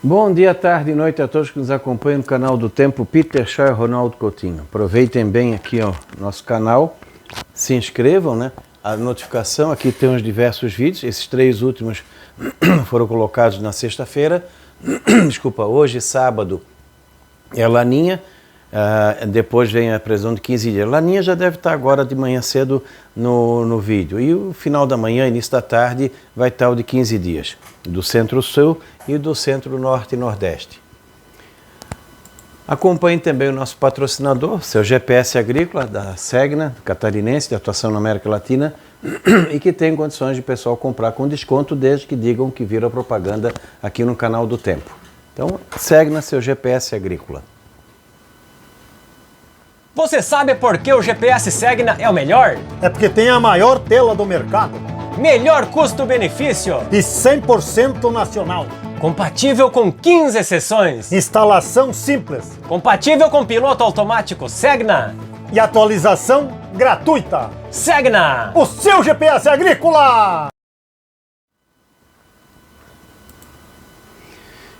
Bom dia, tarde e noite a todos que nos acompanham no canal do Tempo, Peter Shaw e Ronaldo Coutinho. Aproveitem bem aqui o nosso canal, se inscrevam, né? A notificação, aqui tem os diversos vídeos, esses 3 últimos foram colocados na sexta-feira, desculpa, hoje sábado é Laninha, depois vem a previsão de 15 dias. Laninha já deve estar agora de manhã cedo no vídeo. E o final da manhã, início da tarde, vai estar o de 15 dias, do Centro-Sul e do Centro-Norte e Nordeste. Acompanhe também o nosso patrocinador, seu GPS Agrícola, da Segna, catarinense, de atuação na América Latina, e que tem condições de o pessoal comprar com desconto, desde que digam que viram a propaganda aqui no canal do Tempo. Então, Segna, seu GPS Agrícola. Você sabe por que o GPS Segna é o melhor? É porque tem a maior tela do mercado. Melhor custo-benefício. E 100% nacional. Compatível com 15 seções. Instalação simples. Compatível com piloto automático Segna. E atualização gratuita. Segna! O seu GPS agrícola!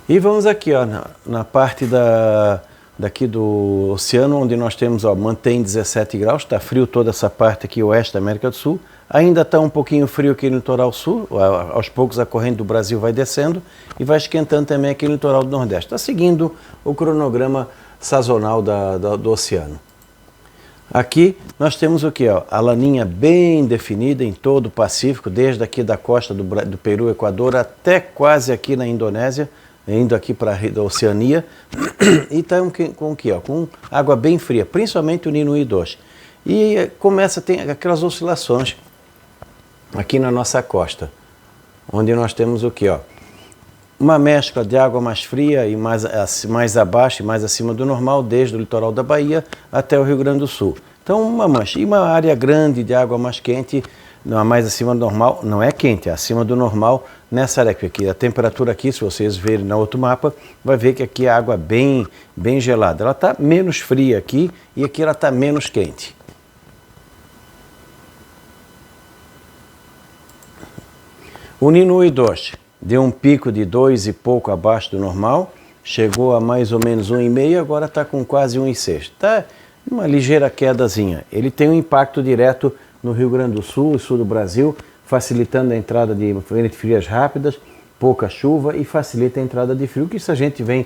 E vamos aqui, ó, na parte daqui do oceano, onde nós temos, ó, mantém 17 graus, está frio toda essa parte aqui, oeste da América do Sul. Ainda está um pouquinho frio aqui no litoral sul, aos poucos a corrente do Brasil vai descendo e vai esquentando também aqui no litoral do Nordeste. Está seguindo o cronograma sazonal do oceano. Aqui nós temos o que? A laninha bem definida em todo o Pacífico, desde aqui da costa do Peru, Equador, até quase aqui na Indonésia, indo aqui para a Oceania, e está com o que? Com água bem fria, principalmente o Nino I2. E começa a ter aquelas oscilações aqui na nossa costa, onde nós temos o que? Uma mescla de água mais fria e mais abaixo e mais acima do normal, desde o litoral da Bahia até o Rio Grande do Sul. Então uma mancha, e uma área grande de água mais quente, mais acima do normal, não é quente, é acima do normal nessa área aqui. A temperatura aqui, se vocês verem no outro mapa, vai ver que aqui a água é bem gelada. Ela está menos fria aqui e aqui ela está menos quente. O Nino I2 deu um pico de 2 e pouco abaixo do normal, chegou a mais ou menos 1,5, agora está com quase 1,6. Está uma ligeira quedazinha. Ele tem um impacto direto no Rio Grande do Sul e sul do Brasil, facilitando a entrada de frentes frias rápidas, pouca chuva e facilita a entrada de frio, que isso a gente vem,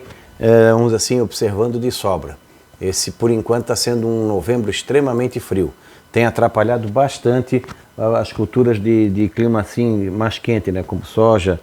vamos assim, observando de sobra. Esse, por enquanto, está sendo um novembro extremamente frio. Tem atrapalhado bastante as culturas de clima assim mais quente, né? Como soja,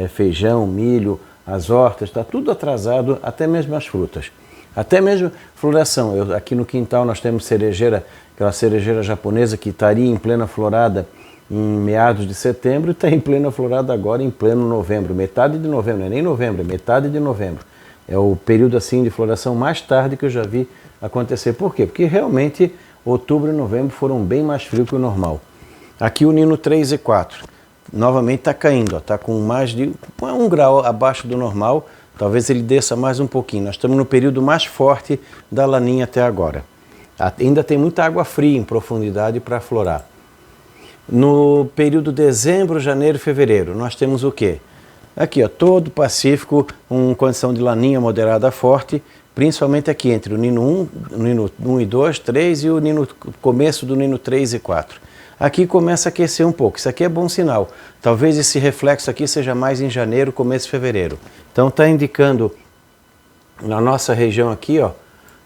feijão, milho, as hortas, está tudo atrasado, até mesmo as frutas. Até mesmo floração. Aqui no quintal nós temos cerejeira, aquela cerejeira japonesa que estaria em plena florada em meados de setembro e está em plena florada agora em pleno novembro. Metade de novembro, não é nem novembro, é metade de novembro. É o período assim de floração mais tarde que eu já vi acontecer. Por quê? Porque realmente outubro e novembro foram bem mais frios que o normal. Aqui o Nino 3 e 4, novamente está caindo, está com mais de 1 grau abaixo do normal, talvez ele desça mais um pouquinho. Nós estamos no período mais forte da laninha até agora. Ainda tem muita água fria em profundidade para florar. No período dezembro, janeiro e fevereiro, nós temos o quê? Aqui, ó, todo o Pacífico com condição de laninha moderada forte, principalmente aqui entre o Nino 1, o Nino 1 e 2, 3 e o começo do Nino 3 e 4. Aqui começa a aquecer um pouco, isso aqui é bom sinal. Talvez esse reflexo aqui seja mais em janeiro, começo de fevereiro. Então está indicando na nossa região aqui, ó,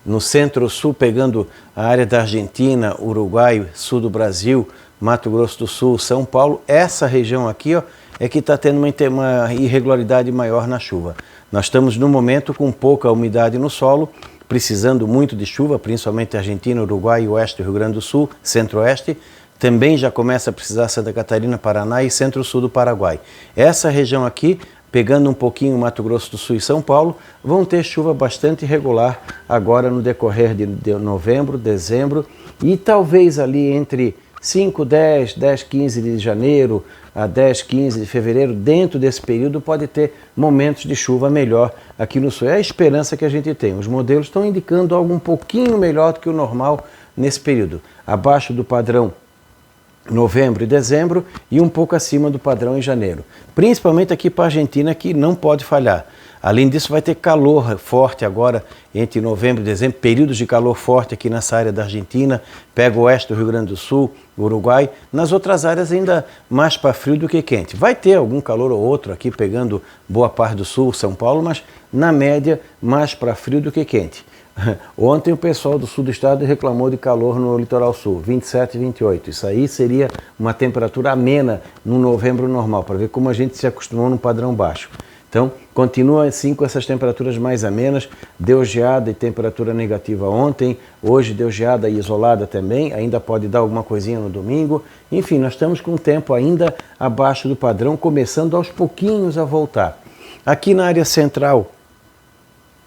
no centro-sul, pegando a área da Argentina, Uruguai, sul do Brasil, Mato Grosso do Sul, São Paulo, essa região aqui, ó, é que está tendo uma irregularidade maior na chuva. Nós estamos no momento com pouca umidade no solo, precisando muito de chuva, principalmente Argentina, Uruguai, Oeste do Rio Grande do Sul, Centro-Oeste. Também já começa a precisar Santa Catarina, Paraná e Centro-Sul do Paraguai. Essa região aqui, pegando um pouquinho Mato Grosso do Sul e São Paulo, vão ter chuva bastante irregular agora no decorrer de novembro, dezembro e talvez ali entre 5, 10, 15 de janeiro a 10, 15 de fevereiro, dentro desse período pode ter momentos de chuva melhor aqui no sul. É a esperança que a gente tem. Os modelos estão indicando algo um pouquinho melhor do que o normal nesse período, abaixo do padrão novembro e dezembro e um pouco acima do padrão em janeiro. Principalmente aqui para a Argentina, que não pode falhar. Além disso, vai ter calor forte agora entre novembro e dezembro, períodos de calor forte aqui nessa área da Argentina, pega o oeste do Rio Grande do Sul, Uruguai, nas outras áreas ainda mais para frio do que quente. Vai ter algum calor ou outro aqui pegando boa parte do sul, São Paulo, mas na média mais para frio do que quente. Ontem o pessoal do sul do estado reclamou de calor no litoral sul, 27 e 28. Isso aí seria uma temperatura amena no novembro normal, para ver como a gente se acostumou num padrão baixo. Então, continua assim com essas temperaturas mais amenas, deu geada e temperatura negativa ontem, hoje deu geada e isolada também, ainda pode dar alguma coisinha no domingo. Enfim, nós estamos com o tempo ainda abaixo do padrão, começando aos pouquinhos a voltar. Aqui na área central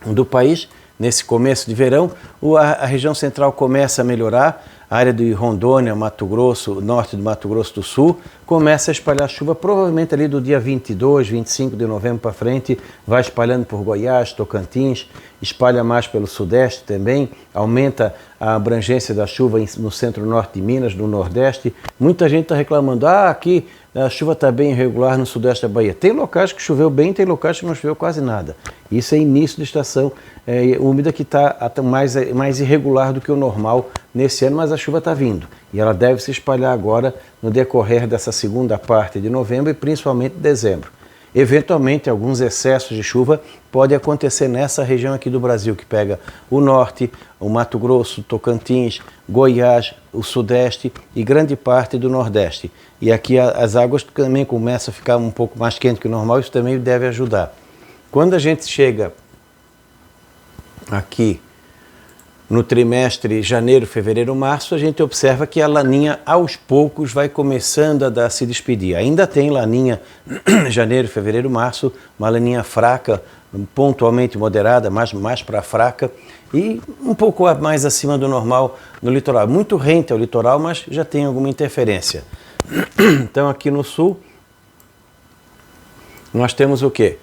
do país, nesse começo de verão, a região central começa a melhorar, a área de Rondônia, Mato Grosso, norte do Mato Grosso do Sul, começa a espalhar chuva, provavelmente ali do dia 22, 25 de novembro para frente, vai espalhando por Goiás, Tocantins, espalha mais pelo sudeste também, aumenta a abrangência da chuva no centro-norte de Minas, no nordeste. Muita gente está reclamando, aqui a chuva está bem irregular no sudeste da Bahia. Tem locais que choveu bem, tem locais que não choveu quase nada. Isso é início de estação úmida que está mais irregular do que o normal nesse ano, mas a chuva está vindo. E ela deve se espalhar agora no decorrer dessa segunda parte de novembro e principalmente dezembro. Eventualmente, alguns excessos de chuva podem acontecer nessa região aqui do Brasil, que pega o norte, o Mato Grosso, Tocantins, Goiás, o sudeste e grande parte do nordeste. E aqui as águas também começam a ficar um pouco mais quentes que o normal, isso também deve ajudar. Quando a gente chega aqui no trimestre janeiro, fevereiro, março, a gente observa que a laninha aos poucos vai começando a se despedir. Ainda tem laninha janeiro, fevereiro, março, uma laninha fraca, pontualmente moderada, mais para fraca e um pouco mais acima do normal no litoral. Muito rente ao litoral, mas já tem alguma interferência. Então aqui no sul nós temos o quê?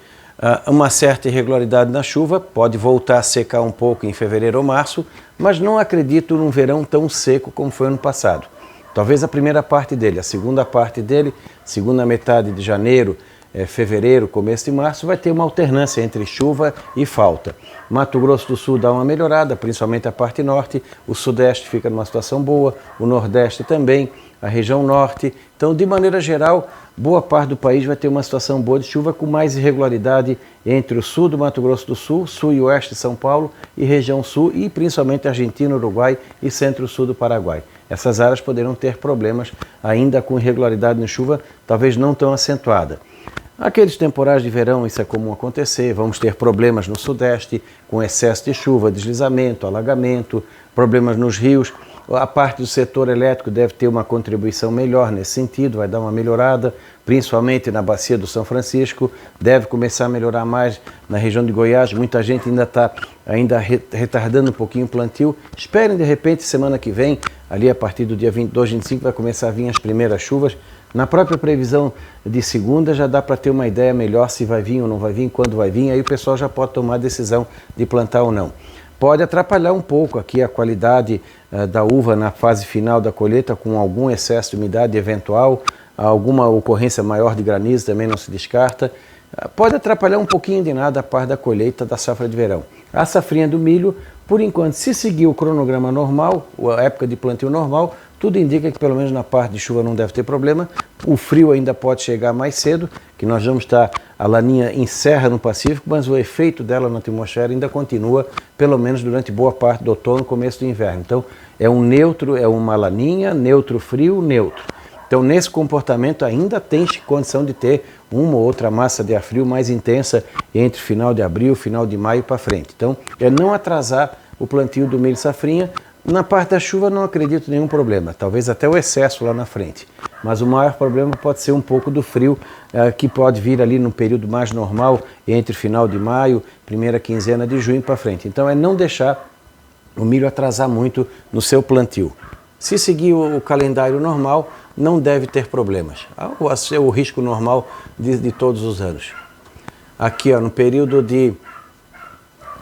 Uma certa irregularidade na chuva, pode voltar a secar um pouco em fevereiro ou março, mas não acredito num verão tão seco como foi ano passado. Talvez a primeira parte dele, a segunda parte dele, segunda metade de janeiro, fevereiro, começo de março, vai ter uma alternância entre chuva e falta. Mato Grosso do Sul dá uma melhorada, principalmente a parte norte, o sudeste fica numa situação boa, o nordeste também, a região norte. Então, de maneira geral, boa parte do país vai ter uma situação boa de chuva com mais irregularidade entre o sul do Mato Grosso do Sul, sul e oeste de São Paulo e região sul e principalmente Argentina, Uruguai e centro-sul do Paraguai. Essas áreas poderão ter problemas ainda com irregularidade na chuva, talvez não tão acentuada. Aqueles temporais de verão, isso é comum acontecer, vamos ter problemas no sudeste com excesso de chuva, deslizamento, alagamento, problemas nos rios. A parte do setor elétrico deve ter uma contribuição melhor nesse sentido, vai dar uma melhorada, principalmente na bacia do São Francisco, deve começar a melhorar mais na região de Goiás, muita gente ainda está retardando um pouquinho o plantio. Esperem de repente semana que vem, ali a partir do dia 22, 25 vai começar a vir as primeiras chuvas. Na própria previsão de segunda já dá para ter uma ideia melhor se vai vir ou não vai vir, quando vai vir, aí o pessoal já pode tomar a decisão de plantar ou não. Pode atrapalhar um pouco aqui a qualidade da uva na fase final da colheita, com algum excesso de umidade eventual, alguma ocorrência maior de granizo também não se descarta. Pode atrapalhar um pouquinho de nada a parte da colheita da safra de verão. A safrinha do milho, por enquanto, se seguir o cronograma normal, a época de plantio normal, tudo indica que pelo menos na parte de chuva não deve ter problema. O frio ainda pode chegar mais cedo, que nós vamos estar, a laninha encerra no Pacífico, mas o efeito dela na atmosfera ainda continua, pelo menos durante boa parte do outono, começo do inverno. Então é um neutro, é uma laninha, neutro frio, neutro. Então nesse comportamento ainda tem condição de ter uma ou outra massa de ar frio mais intensa entre final de abril, final de maio para frente. Então é não atrasar o plantio do milho safrinha. Na parte da chuva não acredito nenhum problema, talvez até o excesso lá na frente. Mas o maior problema pode ser um pouco do frio, que pode vir ali no período mais normal, entre final de maio, primeira quinzena de junho para frente. Então é não deixar o milho atrasar muito no seu plantio. Se seguir o calendário normal, não deve ter problemas. É o risco normal de todos os anos. Aqui no período de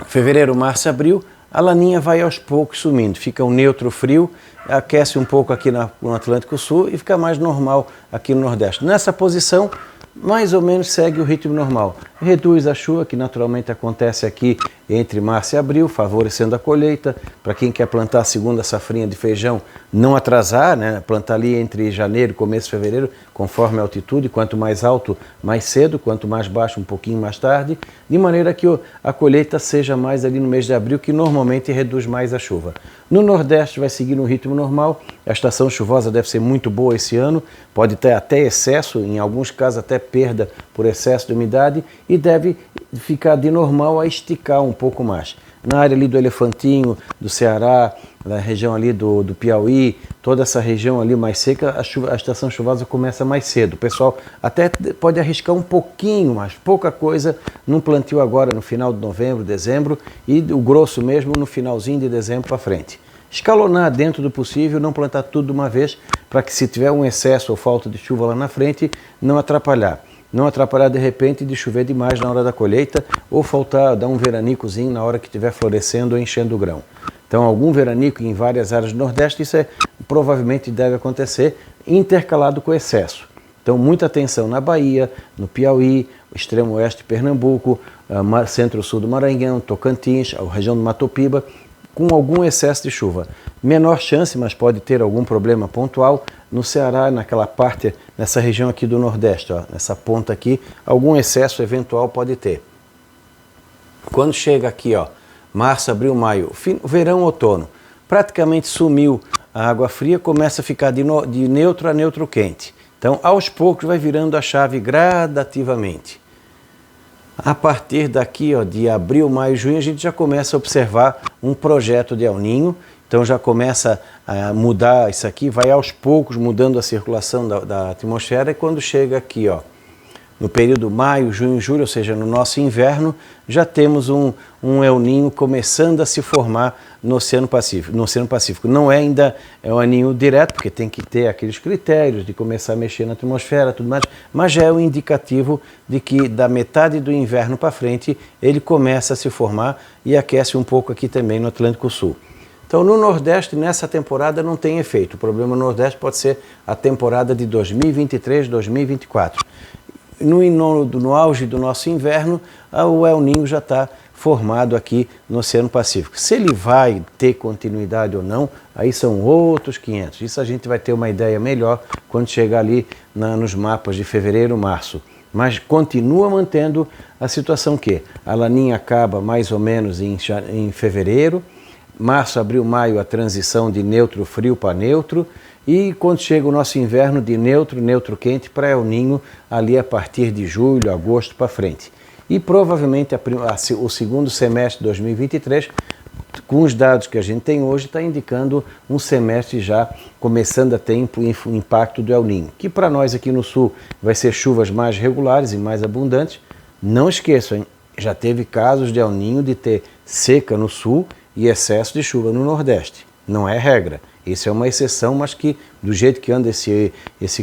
fevereiro, março, abril, a laninha vai aos poucos sumindo, fica um neutro frio, aquece um pouco aqui no Atlântico Sul e fica mais normal aqui no Nordeste. Nessa posição, mais ou menos segue o ritmo normal. reduz a chuva, que naturalmente acontece aqui entre março e abril, favorecendo a colheita. Para quem quer plantar a segunda safrinha de feijão, não atrasar, né? Plantar ali entre janeiro e começo de fevereiro, conforme a altitude, quanto mais alto, mais cedo, quanto mais baixo, um pouquinho mais tarde, de maneira que a colheita seja mais ali no mês de abril, que normalmente reduz mais a chuva. No Nordeste vai seguir no ritmo normal, a estação chuvosa deve ser muito boa esse ano, pode ter até excesso, em alguns casos até perda por excesso de umidade, e deve ficar de normal a esticar um pouco mais. Na área ali do Elefantinho, do Ceará, na região ali do Piauí, toda essa região ali mais seca, a estação chuvosa começa mais cedo. O pessoal até pode arriscar um pouquinho, mas pouca coisa, num plantio agora no final de novembro, dezembro, e o grosso mesmo no finalzinho de dezembro para frente. Escalonar dentro do possível, não plantar tudo de uma vez, para que se tiver um excesso ou falta de chuva lá na frente, não atrapalhar. Não atrapalhar de repente de chover demais na hora da colheita ou faltar, dar um veranicozinho na hora que estiver florescendo ou enchendo o grão. Então, algum veranico em várias áreas do Nordeste, isso provavelmente deve acontecer intercalado com excesso. Então, muita atenção na Bahia, no Piauí, extremo oeste de Pernambuco, centro-sul do Maranhão, Tocantins, a região do Mato Piba, com algum excesso de chuva. Menor chance, mas pode ter algum problema pontual. No Ceará, naquela parte, nessa região aqui do Nordeste, ó, nessa ponta aqui, algum excesso eventual pode ter. Quando chega aqui, ó, março, abril, maio, verão, outono, praticamente sumiu a água fria, começa a ficar de neutro a neutro quente. Então, aos poucos, vai virando a chave gradativamente. A partir daqui, ó, de abril, maio, junho, a gente já começa a observar um projeto de El Niño. Então já começa a mudar isso aqui, vai aos poucos mudando a circulação da atmosfera, e quando chega aqui, ó, no período maio, junho, julho, ou seja, no nosso inverno, já temos um El Niño começando a se formar no Oceano Pacífico. Não é ainda um El Niño direto, porque tem que ter aqueles critérios de começar a mexer na atmosfera, tudo mais, mas já é um indicativo de que da metade do inverno para frente ele começa a se formar e aquece um pouco aqui também no Atlântico Sul. Então, no Nordeste, nessa temporada, não tem efeito. O problema no Nordeste pode ser a temporada de 2023, 2024. No auge do nosso inverno, o El Niño já está formado aqui no Oceano Pacífico. Se ele vai ter continuidade ou não, aí são outros 500. Isso a gente vai ter uma ideia melhor quando chegar ali nos mapas de fevereiro, março. Mas continua mantendo a situação que a Laninha acaba mais ou menos em fevereiro, março, abril, maio, a transição de neutro frio para neutro, e quando chega o nosso inverno de neutro quente para El Niño, ali a partir de julho, agosto para frente. E provavelmente o segundo semestre de 2023, com os dados que a gente tem hoje, está indicando um semestre já começando a ter impacto do El Niño, que para nós aqui no sul vai ser chuvas mais regulares e mais abundantes. Não esqueçam, hein? Já teve casos de El Niño de ter seca no sul e excesso de chuva no Nordeste. Não é regra. Isso é uma exceção, mas que do jeito que anda esse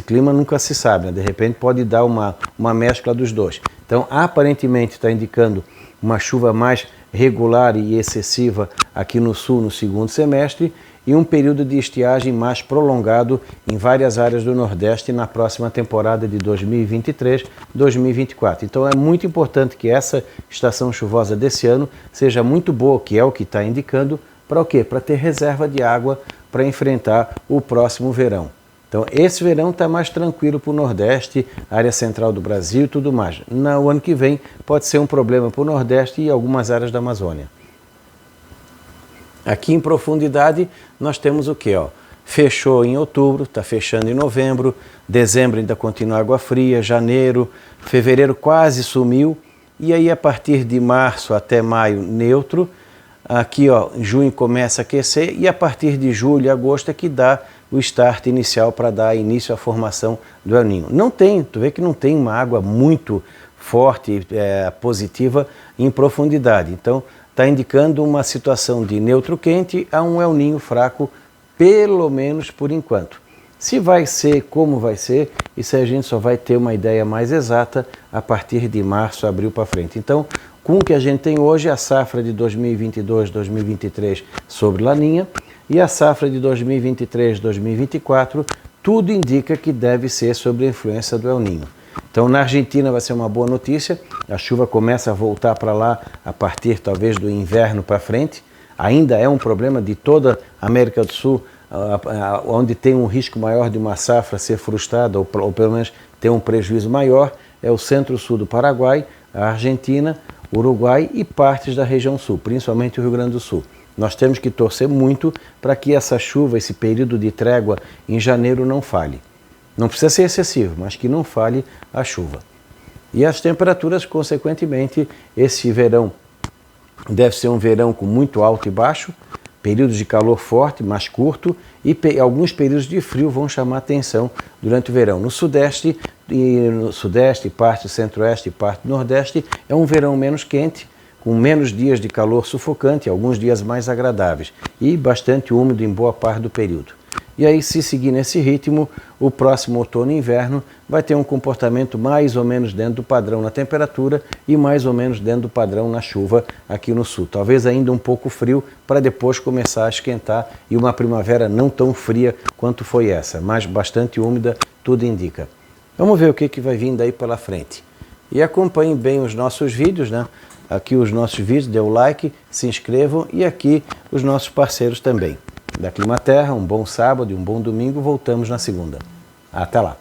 clima nunca se sabe, né? De repente pode dar uma mescla dos dois. Então, aparentemente está indicando uma chuva mais regular e excessiva aqui no sul no segundo semestre e um período de estiagem mais prolongado em várias áreas do Nordeste na próxima temporada de 2023-2024. Então é muito importante que essa estação chuvosa desse ano seja muito boa, que é o que está indicando, para o quê? Para ter reserva de água para enfrentar o próximo verão. Então esse verão está mais tranquilo para o Nordeste, área central do Brasil e tudo mais. No ano que vem pode ser um problema para o Nordeste e algumas áreas da Amazônia. Aqui em profundidade nós temos o que? Fechou em outubro, está fechando em novembro, dezembro ainda continua água fria, janeiro, fevereiro quase sumiu, e aí a partir de março até maio neutro, aqui em junho começa a aquecer e a partir de julho e agosto é que dá o start inicial para dar início à formação do El Niño. Tu vê que não tem uma água muito forte, positiva em profundidade, então está indicando uma situação de neutro quente a um El Niño fraco, pelo menos por enquanto. Se vai ser, como vai ser, isso a gente só vai ter uma ideia mais exata a partir de março, abril para frente. Então, com o que a gente tem hoje, a safra de 2022-2023 sobre Laninha e a safra de 2023-2024, tudo indica que deve ser sob a influência do El Niño. Então, na Argentina vai ser uma boa notícia, a chuva começa a voltar para lá a partir talvez do inverno para frente. Ainda é um problema de toda a América do Sul, onde tem um risco maior de uma safra ser frustrada ou pelo menos ter um prejuízo maior, é o centro-sul do Paraguai, a Argentina, Uruguai e partes da região sul, principalmente o Rio Grande do Sul. Nós temos que torcer muito para que essa chuva, esse período de trégua em janeiro não falhe. Não precisa ser excessivo, mas que não falhe a chuva. E as temperaturas, consequentemente, esse verão deve ser um verão com muito alto e baixo, períodos de calor forte, mais curto, e alguns períodos de frio vão chamar atenção durante o verão. No Sudeste, parte do Centro-Oeste e parte do Nordeste, é um verão menos quente, com menos dias de calor sufocante, alguns dias mais agradáveis, e bastante úmido em boa parte do período. E aí, se seguir nesse ritmo, o próximo outono e inverno vai ter um comportamento mais ou menos dentro do padrão na temperatura e mais ou menos dentro do padrão na chuva aqui no sul. Talvez ainda um pouco frio para depois começar a esquentar e uma primavera não tão fria quanto foi essa, mas bastante úmida, tudo indica. Vamos ver o que vai vir daí pela frente. E acompanhem bem os nossos vídeos, né? Aqui os nossos vídeos, dê o like, se inscrevam e aqui os nossos parceiros também. Da Climaterra, um bom sábado e um bom domingo, voltamos na segunda. Até lá!